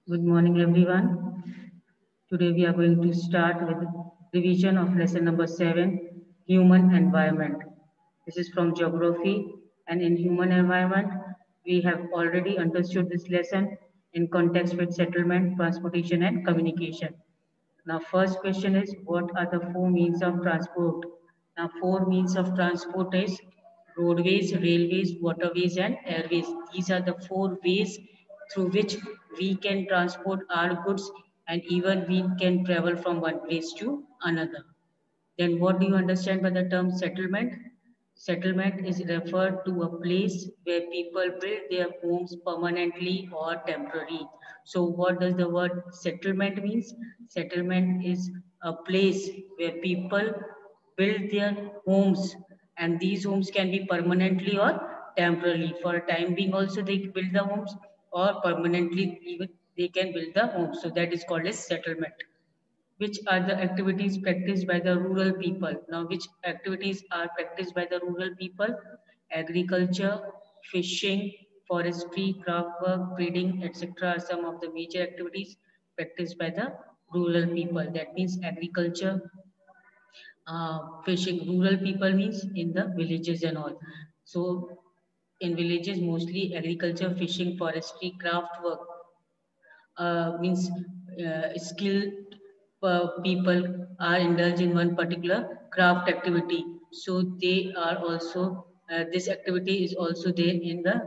Good morning, everyone. Today we are going to start with revision of lesson number 7, Human Environment. This is from Geography, and in Human Environment, we have already understood this lesson in context with settlement, transportation, and communication. Now, first question is, what are the four means of transport? Now, four means of transport is roadways, railways, waterways, and airways. These are the four ways through which we can transport our goods and even we can travel from one place to another. Then what do you understand by the term settlement? Settlement is referred to a place where people build their homes permanently or temporarily. So what does the word settlement means? Settlement is a place where people build their homes, and these homes can be permanently or temporarily. For a time being also they build the homes, or permanently even they can build the homes. So that is called as settlement. Which are the activities practiced by the rural people? Now, which activities are practiced by the rural people? Agriculture, fishing, forestry, craft work, breeding, etc. are some of the major activities practiced by the rural people. That means agriculture, fishing. Rural people means in the villages and all. So, in villages, mostly agriculture, fishing, forestry, craft work means skilled people are indulged in one particular craft activity. So they are also this activity is also there in the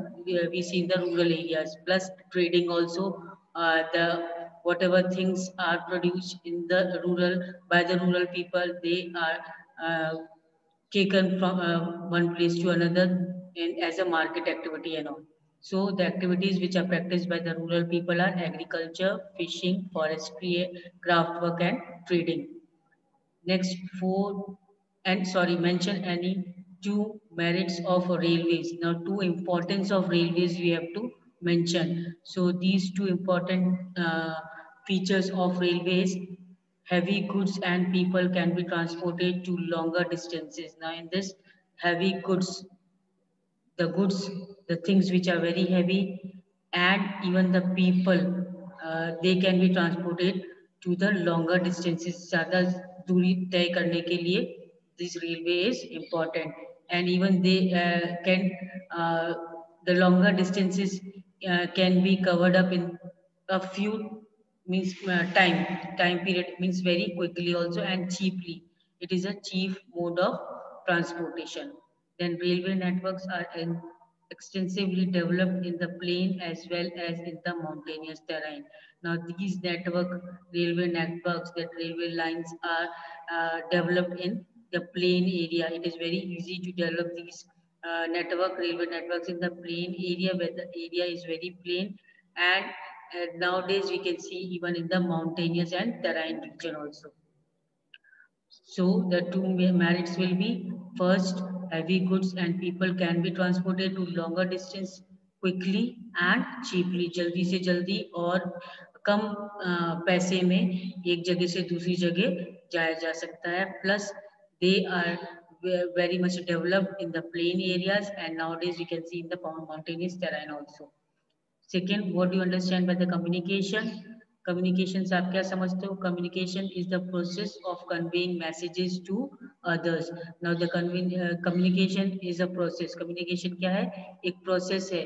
we see in the rural areas. Plus trading also, the whatever things are produced in the rural by the rural people, they are taken from one place to another in, as a market activity and all. So the activities which are practiced by the rural people are agriculture, fishing, forestry, craft work and trading. Next four, and sorry, mention any two merits of railways. Now two importance of railways we have to mention. So these two important features of railways: heavy goods and people can be transported to longer distances. Now in this heavy goods, the goods, the things which are very heavy, and even the people, they can be transported to the longer distances. ज़्यादा दूरी तय करने के लिए this railway is important, and even they can uh, the longer distances can be covered up in a few means time period means very quickly also and cheaply. It is a cheap mode of transportation. Then railway networks are extensively developed in the plain as well as in the mountainous terrain. Now these railway networks, that railway lines are developed in the plain area. It is very easy to develop these railway networks in the plain area where the area is very plain, and nowadays we can see even in the mountainous and terrain region also. So the two merits will be: first, heavy goods and people can be transported to longer distance quickly and cheaply. जल्दी से जल्दी और कम पैसे में एक जगह से दूसरी जगह जाया जा सकता है. Plus, they are very much developed in the plain areas, and nowadays we can see in the mountainous terrain also. Second, what do you understand by the communication? Communication से आप क्या समझते हो? Communication is the process of conveying messages to others. Now the communication is a process. Communication क्या है? एक process है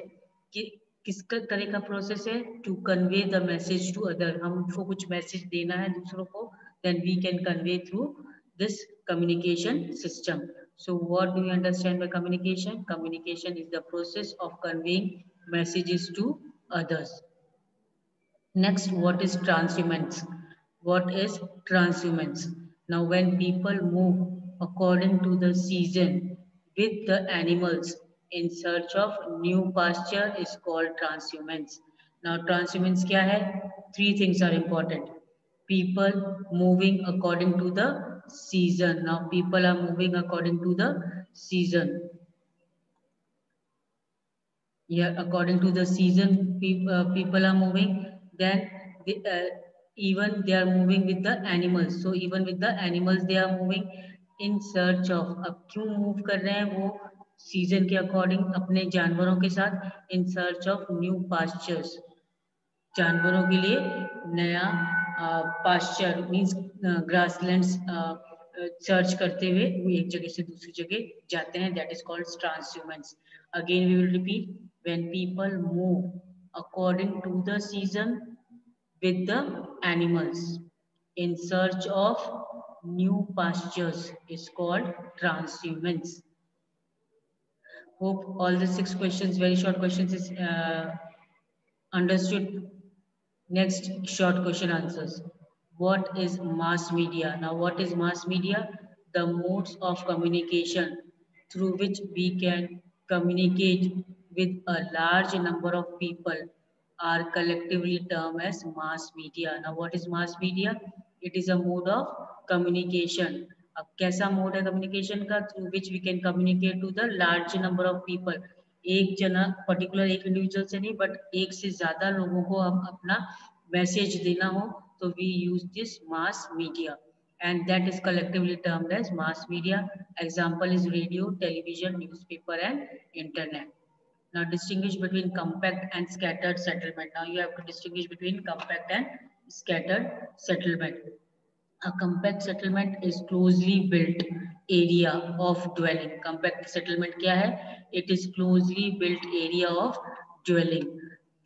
कि किस तरह का process है? To convey the message to other. हमको कुछ message देना है दूसरों को, then we can convey through this communication system. So what do you understand by communication? Communication is the process of conveying messages to others. Next, what is transhumance? What is transhumance? Now, when people move according to the season with the animals in search of new pasture is called transhumance. Now, transhumance क्या है? Three things are important. People moving according to the season. Now, people are moving according to the season. Yeah, according to the season, people are moving. Then even they are moving with the animals. So even with the animals, they are moving in search of. अब क्यों move कर रहे हैं वो season के according अपने जानवरों के साथ in search of new pastures. जानवरों के लिए नया पास्चर मीन्स ग्रासलैंड्स सर्च करते हुए वो एक जगह से दूसरी जगह जाते हैं. That is called transhumance. Again we will repeat. When people move according to the season with the animals in search of new pastures is called transhumance. Hope all the 6 questions, very short questions, is understood. Next short question answers. What is mass media? Now, what is mass media? The modes of communication through which we can communicate with a large number of people are collectively termed as mass media. Now, what is mass media? It is a mode of communication. अब कैसा mode है communication का? Through which we can communicate to the large number of people. एक जना particular एक individual से नहीं, but एक से ज्यादा लोगों को हम अपना मैसेज देना हो तो we use this mass media, and that is collectively termed as mass media. Example is radio, television, newspaper, and internet. Now distinguish between compact and scattered settlement. Now you have to distinguish between compact and scattered settlement. A compact settlement is closely built area of dwelling. Compact settlement क्या है? It is closely built area of dwelling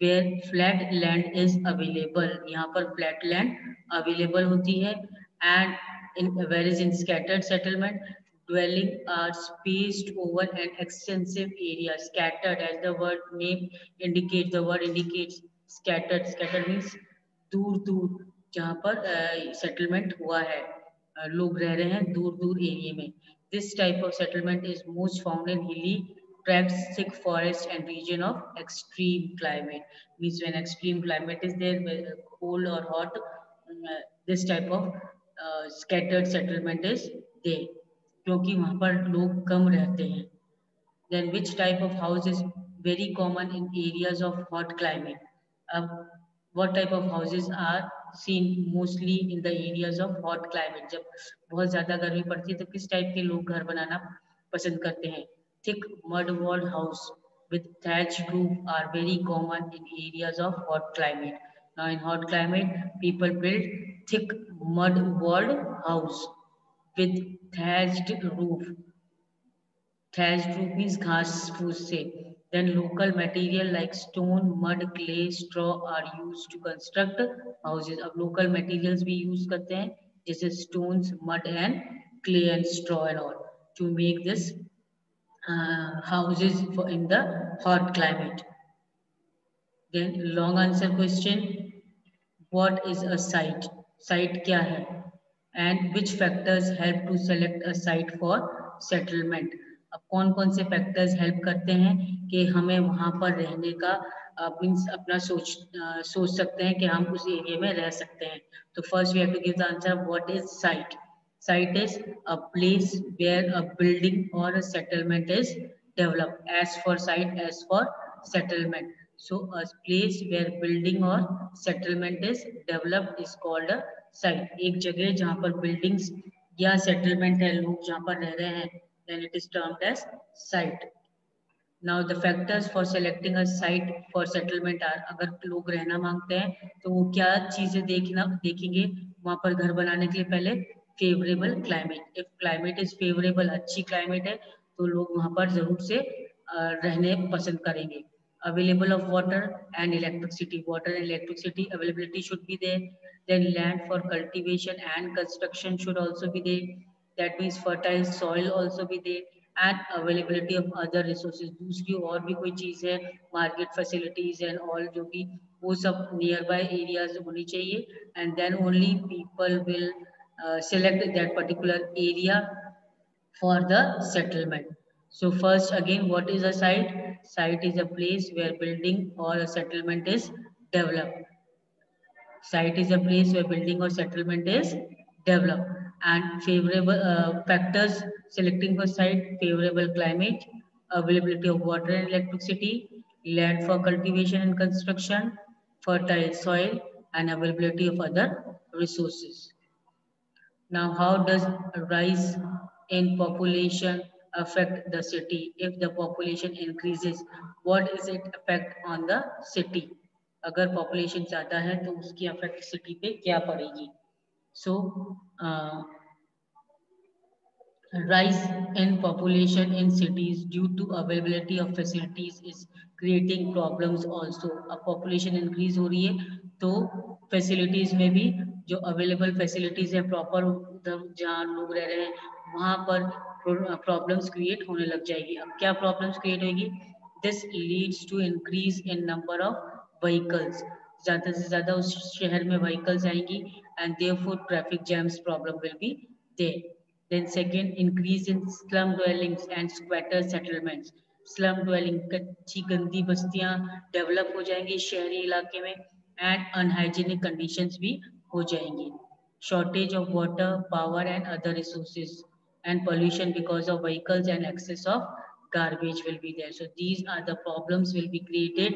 where flat land is available. यहाँ पर flat land available होती है. And in whereas in scattered settlement, dwelling are spaced over an extensive area. Scattered, as the word name indicates, the word indicates scattered. Scattered means दूर दूर जहाँ पर settlement हुआ है, लोग रह रहे हैं दूर दूर एरिया में. This type of settlement is most found in हिली tracts, thick forest and region of extreme climate. Means when extreme climate is there, cold or hot, this type of scattered settlement is there, क्योंकि वहाँ पर लोग कम रहते हैं. Then which type of house is very common in areas of hot climate? What type of houses are seen mostly in the areas of hot climate? जब बहुत ज़्यादा गर्मी पड़ती है तो किस टाइप के लोग घर बनाना पसंद करते हैं? Thick mud walled house with thatched roof are very common in areas of hot climate. Now in hot climate, people build thick mud walled house with thatched roof. Thatched roof means घास फूस से. Then local material like stone, mud, clay, straw are used to construct houses. अब local materials भी use करते हैं जैसे stones, mud and clay and straw and all to make this houses for in the hot climate. Then long answer question. What is a site? Site क्या है? And which factors help to select a site for settlement? अब कौन कौन से factors help करते हैं कि हमें वहाँ पर रहने का मीन्स अपना सोच सकते हैं कि हम उस एरिया में रह सकते हैं. तो first we have to give the answer. What is site? Site is a place where a building or a settlement is developed. As for site, as for settlement. So a place where building or settlement is developed is called a site. एक जगह जहाँ पर buildings या settlement है, लोग जहाँ पर रह रहे हैं, then it is termed as site. Now the factors for selecting a site for settlement are, अगर लोग रहना मांगते हैं तो वो क्या चीजें देखेंगे वहाँ पर घर बनाने के लिए? पहले favourable climate. If climate is favourable, अच्छी क्लाइमेट है तो लोग वहाँ पर जरूर से रहने पसंद करेंगे. Available of water and electricity. Water and electricity availability should be there. Then land for cultivation and construction should also be there. That means fertile soil also be there. And availability of other resources. दूसरी और भी कोई चीज है, market facilities and all, जो भी वो सब nearby areas होनी चाहिए. And then only people will select that particular area for the settlement. So first again, what is a site? Site is a place where building or a settlement is developed. Site is a place where building or settlement is developed. And favorable factors selecting for site: favorable climate, availability of water and electricity, land for cultivation and construction, fertile soil, and availability of other resources. Now, how does a rise in population affect the city? If the population increases, what is its effect on the city? अगर population ज़्यादा है तो उसकी affect city पे क्या पड़ेगी. So rise in population in cities due to availability of facilities is creating problems also. अब population increase हो रही है तो facilities में भी जो available facilities है proper जहाँ लोग रह रहे हैं वहाँ पर problems create होने लग जाएगी. अब क्या problems create होगी? This leads to increase in number of vehicles. ज़्यादा से ज़्यादा उस शहर में vehicles आएंगी and therefore traffic jams problem will be there. Then second, increase in slum dwellings and squatter settlements. Slum dwelling कच्ची गंदी बस्तियां डेवलप हो जाएंगी शहरी इलाके में and unhygienic conditions भी हो जाएंगी. Shortage of water, power and other resources and pollution because of vehicles and excess of garbage will be there. So these are the problems will be created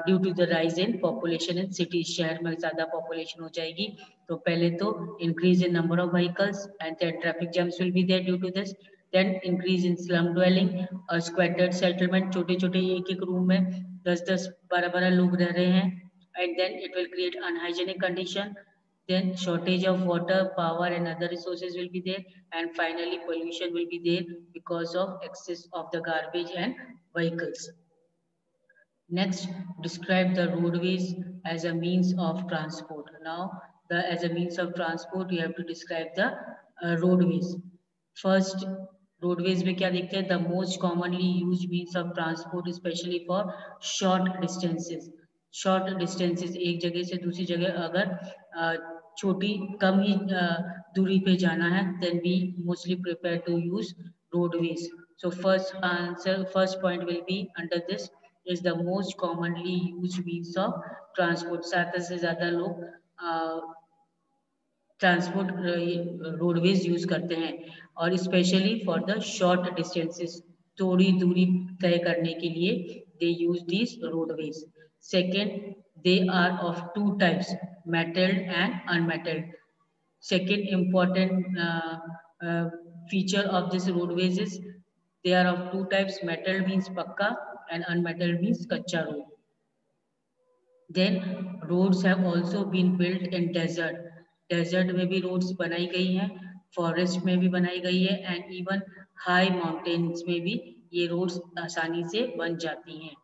due to the rise in population in cities. शहर में ज़्यादा population हो जाएगी तो पहले तो increase in number of vehicles and then traffic jams will be there due to this. Then increase in slum dwelling और squatted settlement छोटे छोटे एक एक रूम में 10-10 12-12 लोग रह रहे हैं and then it will create unhygienic condition. Then shortage of water, power and other resources will be there and finally pollution will be there because of excess of the garbage and vehicles. Next, describe the roadways as a means of transport. Now, as a means of transport, you have to describe the roadways. First, roadways में क्या देखते हैं? The most commonly used means of transport, especially for short distances. Short distances एक जगह से दूसरी जगह अगर छोटी कम ही दूरी पे जाना है, then we mostly prefer to use roadways. So first point will be under this is the most commonly used means of transport. ज़्यादा से ज़्यादा लोग ट्रांसपोर्ट रोडवेज यूज करते हैं और specially for the short distances थोड़ी दूरी तय करने के लिए they use this roadways. Second, they are of two types, metalled and unmetalled. Second important feature of this roadways is they are of two types, metalled means pakka and unmetalled means kacha road. Then roads have also been built in desert. Desert में भी roads बनाई गई हैं, forest में भी बनाई गई है एंड इवन हाई माउंटेन्स में भी ये रोड्स आसानी से बन जाती हैं.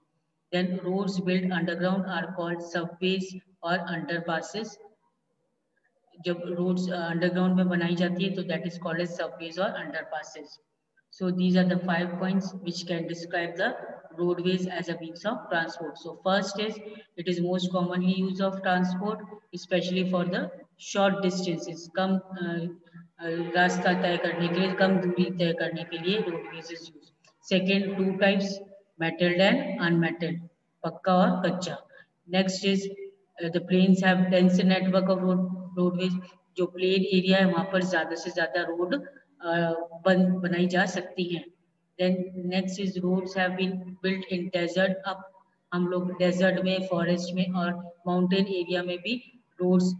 Then roads build underground are called subways और अंडरपासेस. जब रोड्स अंडरग्राउंड में बनाई जाती है तो that is called as subways और underpasses. So these are the 5 points which can describe the roadways as a means of transport. So first is it is most commonly used of transport, especially for the short distances. कम रास्ता तय करने के लिए, कम दूरी तय करने के लिए roadways is used. Second, two types, metalled and unmetalled, पक्का और कच्चा. Next is the plains have dense network of roadways. जो प्लेन एरिया है वहाँ पर ज़्यादा से ज़्यादा रोड बनाई जा सकती हैं. Then next is roads have been built in desert. अब हम लोग डेजर्ट में, फॉरेस्ट में और माउंटेन एरिया में भी रोड्स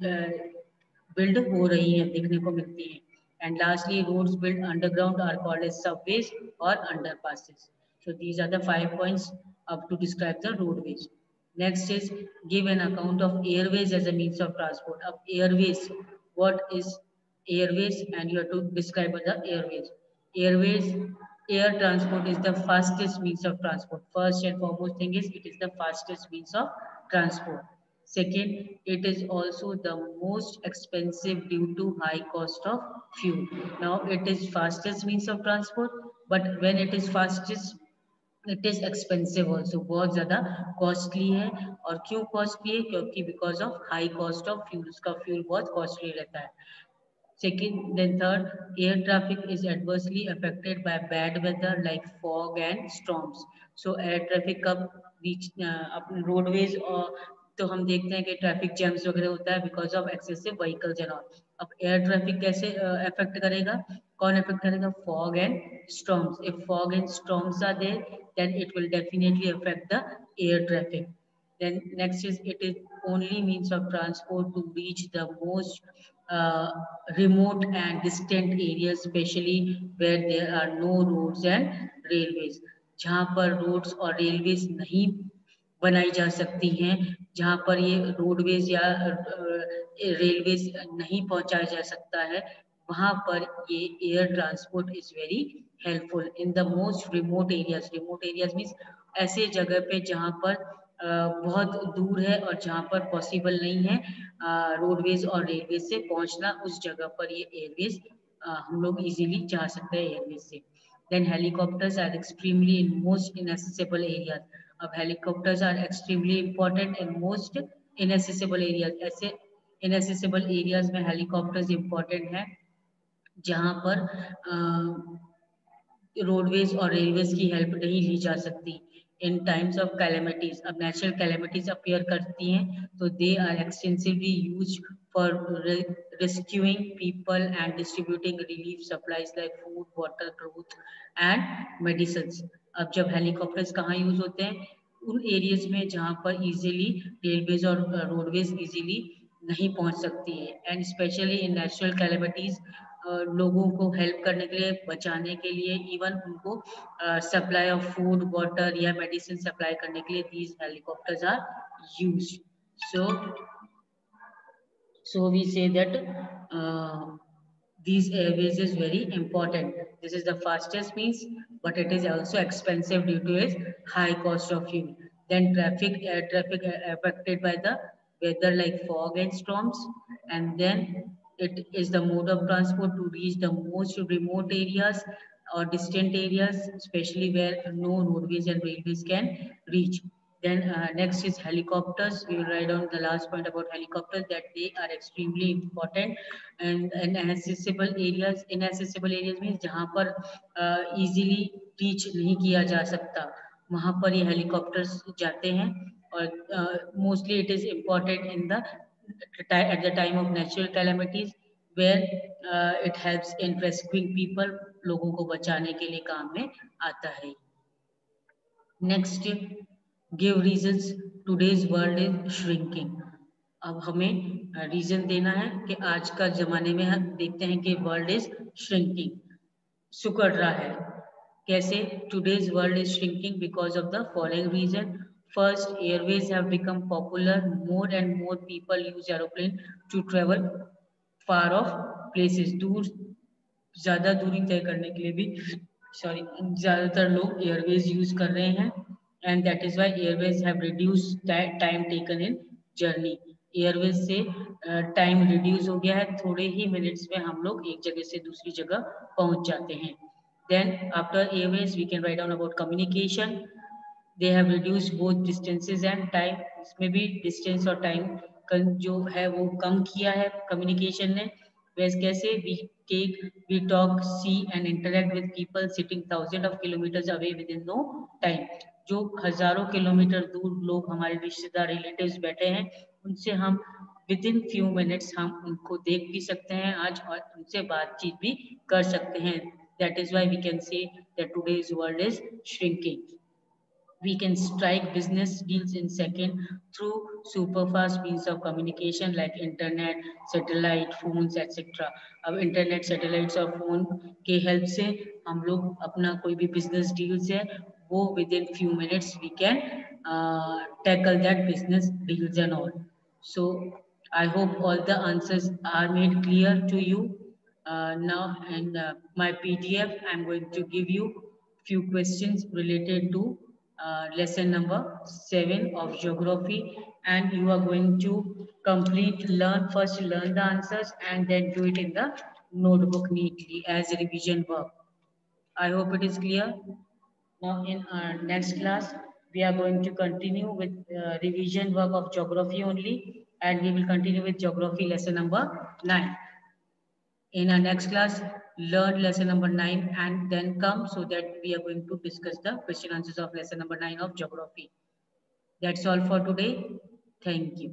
बिल्ड हो रही हैं, देखने को मिलती हैं. And lastly, roads built underground are called as subways or underpasses. So these are the 5 points up to describe the roadways. Next is give an account of airways as a means of transport. Up airways, what is airways? And you have to describe the airways. Airways, air transport is the fastest means of transport. First and foremost thing is it is the fastest means of transport. Second, it is also the most expensive due to high cost of fuel. Now it is fastest means of transport, but when it is fastest, it is expensive also, बहुत ज़्यादा costly है. और क्यों costly है? क्योंकि because of high cost of fuel, उसका fuel बहुत costly रहता है. Second, then third, air traffic is adversely affected by bad weather like fog and storms. So air traffic कब बीच अपने रोडवेज और तो हम देखते हैं कि ट्रैफिक जैम्स वगैरह होता है because of excessive vehicles and all. अब एयर ट्रैफिक कैसे अफेक्ट करेगा? कौन अफेक्ट करेगा? Fog and storms. If fog and storms are there then it will definitely affect the air traffic. Then next is it is only means of transport to reach the most remote and distant areas, especially where there are no roads and railways. जहाँ पर roads और railways नहीं बनाई जा सकती हैं, जहाँ पर ये रोडवेज या रेलवेज नहीं पहुंचाया जा सकता है, वहाँ पर ये air transport is very helpful in the most remote areas. Remote areas means ऐसे जगह पे जहाँ पर बहुत दूर है और जहाँ पर पॉसिबल नहीं है रोडवेज और रेलवेज से पहुंचना, उस जगह पर ये एयरवेज हम लोग इजीली जा सकते हैं एयरवेज से। Then helicopters are extremely in most inaccessible areas. अब helicopters are extremely important in most inaccessible areas. ऐसे inaccessible areas में helicopters important है, जहाँ पर रोडवेज और रेलवेज की हेल्प नहीं ली जा सकती। इन टाइम्स ऑफ कैलेमिटीज, अब नेचुरल कैलेमिटीज अपीयर करती हैं तो they are extensively use for rescuing people and distributing relief supplies like food, water, clothes and medicines। अब जब हेलीकॉप्टर्स कहाँ यूज होते हैं? उन एरियाज में जहाँ पर इजीली रेलवेज और रोडवेज इजीली नहीं पहुंच सकती है, and specially in natural calamities लोगों को हेल्प करने के लिए, बचाने के लिए, इवन उनको सप्लाई ऑफ फूड, वाटर या मेडिसिन सप्लाई करने के लिए these helicopters are used. So we say that these airways is very important. This is the fastest means, but it is also expensive due to its high cost of fuel. Then air traffic affected by the weather like fog and storms. And then it is the mode of transport to reach the most remote areas or distant areas, especially where no roadways and railways can reach. Then next is helicopters. We will write down the last point about helicopters, that they are extremely important and inaccessible areas. Inaccessible areas means जहाँ पर easily reach नहीं किया जा सकता, वहाँ पर ये helicopters जाते हैं। और mostly it is important in the at the time of natural calamities, where it helps in rescuing people, लोगों को बचाने के लिए काम में आता है। Next, give reasons today's world is shrinking. अब हमें रीजन देना है कि आज का जमाने में हम देखते हैं कि वर्ल्ड इज श्रिंकिंग, सिकुड़ रहा है। कैसे? Today's world is shrinking because of the following reason. First, airways have become popular, more and more people use aeroplane to travel far off places. ज्यादा दूरी तय करने के लिए भी ज्यादातर लोग एयरवेज यूज कर रहे हैं, and that is why Airways have reduce time taken in journey. Airways से टाइम रिड्यूस हो गया है, थोड़े ही मिनट्स में हम लोग एक जगह से दूसरी जगह पहुंच जाते हैं। Then after airways we can write down about communication. They have reduce both distances and time. इसमें भी डिस्टेंस और टाइम जो है वो कम किया है कम्युनिकेशन ने। वैसे कैसे? we talk, see and interact with people sitting thousands of kilometers away within no time। जो हजारों किलोमीटर दूर लोग, हमारे रिश्तेदार, रिलेटिव्स बैठे हैं, उनसे हम विद इन फ्यू मिनट्स हम उनको देख भी सकते हैं आज, और उनसे बातचीत भी कर सकते हैं। That is why we can say that today's world is shrinking. We can strike business deals in second through super fast means of communication like internet, satellite, phones, etc। अब इंटरनेट, सैटेलाइट्स और phone के help से हम लोग अपना कोई भी business deals है वो within few minutes we can tackle that business deals and all। So I hope all the answers are made clear to you now। And my PDF, I'm going to give you few questions related to lesson number 7 of geography, and you are going to first learn the answers and then do it in the notebook neatly as a revision work। I hope it is clear. Now in our next class we are going to continue with revision work of geography only, and we will continue with geography lesson number 9 in our next class. Learn lesson number 9 and then come, so that we are going to discuss the question answers of lesson number 9 of geography. That's all for today. Thank you.